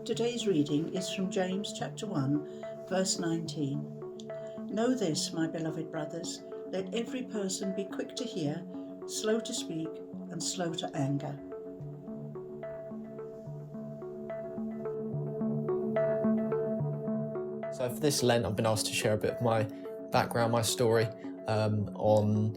Today's reading is from James chapter 1, verse 19. Know this, my beloved brothers, let every person be quick to hear, slow to speak, and slow to anger. So for this Lent, I've been asked to share a bit of my background, my story, on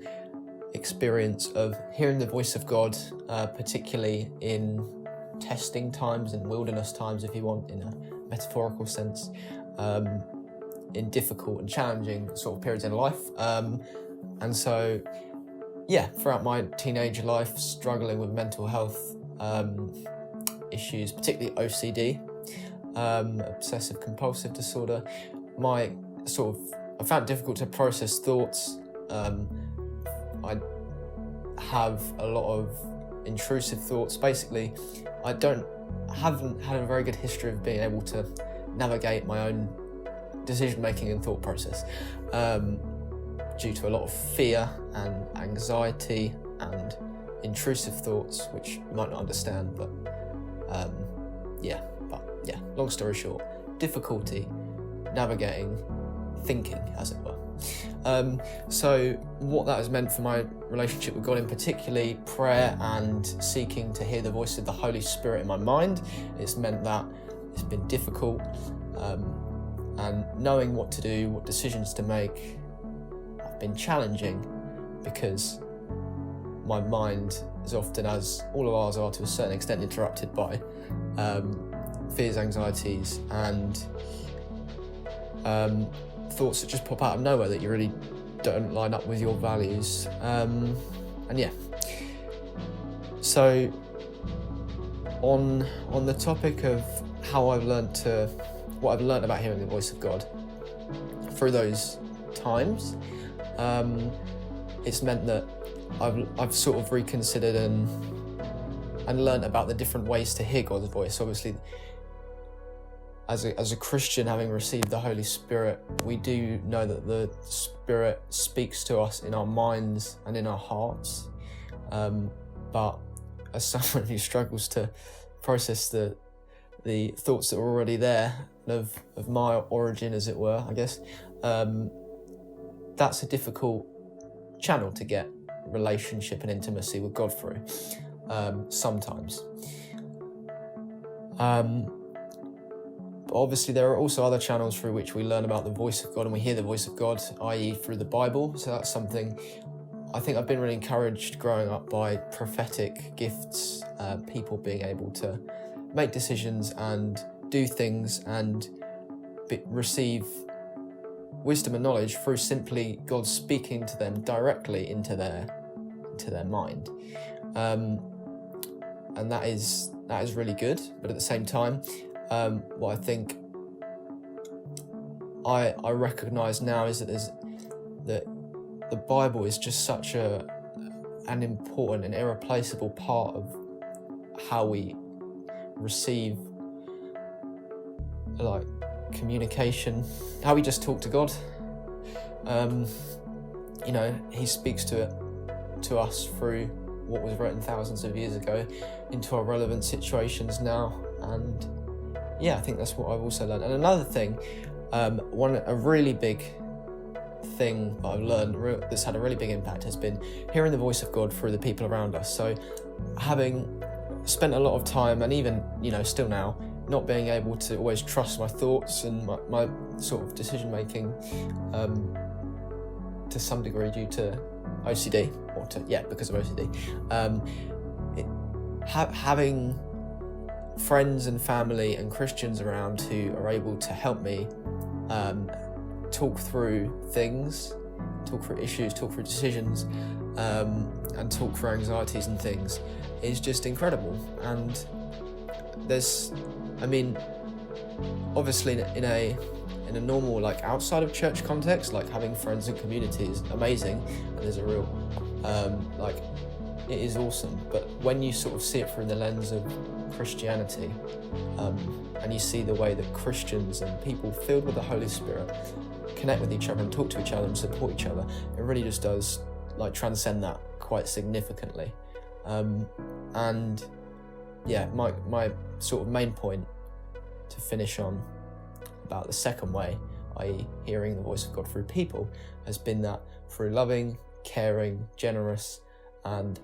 experience of hearing the voice of God, particularly in testing times and wilderness times, if you want, in a metaphorical sense, in difficult and challenging sort of periods in life. And so, throughout my teenage life, struggling with mental health issues, particularly OCD, obsessive compulsive disorder, I found it difficult to process thoughts. I have a lot of intrusive thoughts. Basically, I haven't had a very good history of being able to navigate my own decision-making and thought process, due to a lot of fear and anxiety and intrusive thoughts, which you might not understand, but long story short, difficulty navigating thinking, as it were. So what that has meant for my relationship with God, in particularly prayer and seeking to hear the voice of the Holy Spirit in my mind, it's meant that it's been difficult, and knowing what to do, what decisions to make, have been challenging, because my mind is often, as all of ours are to a certain extent, interrupted by fears, anxieties, and thoughts that just pop out of nowhere that you really don't line up with your values. So on the topic of what I've learned about hearing the voice of God through those times, it's meant that I've sort of reconsidered and learnt about the different ways to hear God's voice. Obviously, as a Christian, having received the Holy Spirit, we do know that the Spirit speaks to us in our minds and in our hearts. But as someone who struggles to process the thoughts that are already there, of my origin, as it were, I guess, that's a difficult channel to get relationship and intimacy with God through, sometimes. But obviously there are also other channels through which we learn about the voice of God and we hear the voice of God, i.e. through the Bible. So that's something I think I've been really encouraged growing up by prophetic gifts, people being able to make decisions and do things and receive wisdom and knowledge through simply God speaking to them directly into their mind. And that is really good, but at the same time, what I think I recognise now is that the Bible is just such an important and irreplaceable part of how we receive communication, how we just talk to God. He speaks to us through what was written thousands of years ago into our relevant situations now, and I think that's what I've also learned. And another thing, a really big thing that I've learned that's had a really big impact has been hearing the voice of God through the people around us. So having spent a lot of time, and even still now, not being able to always trust my thoughts and my sort of decision making, to some degree due to OCD, because of OCD, having friends and family and Christians around who are able to help me talk through things, talk through issues, talk through decisions, and talk through anxieties and things is just incredible. And obviously in a normal outside of church context, having friends and community is amazing, and there's a real it is awesome. But when you sort of see it through the lens of Christianity, and you see the way that Christians and people filled with the Holy Spirit connect with each other and talk to each other and support each other, it really just does transcend that quite significantly. My sort of main point to finish on about the second way, i.e. hearing the voice of God through people, has been that through loving, caring, generous and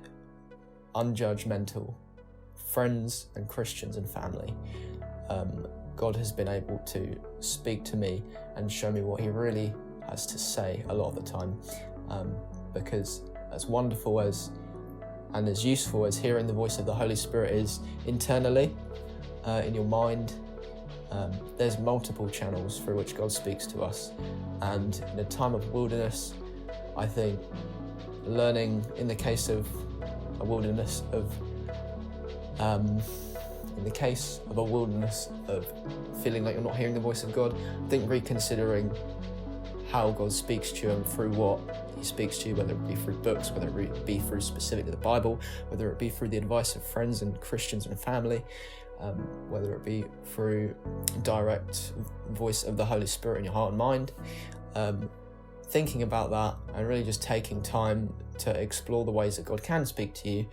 unjudgmental friends and Christians and family, God has been able to speak to me and show me what he really has to say a lot of the time, because as wonderful as and as useful as hearing the voice of the Holy Spirit is internally in your mind, there's multiple channels through which God speaks to us. And in a time of wilderness, I think learning, in the case of a wilderness of feeling like you're not hearing the voice of God, I think reconsidering how God speaks to you and through what he speaks to you, whether it be through books, whether it be through specifically the Bible, whether it be through the advice of friends and Christians and family, whether it be through direct voice of the Holy Spirit in your heart and mind. Thinking about that and really just taking time to explore the ways that God can speak to you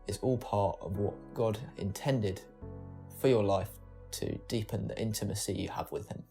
is all part of what God intended for your life to deepen the intimacy you have with him.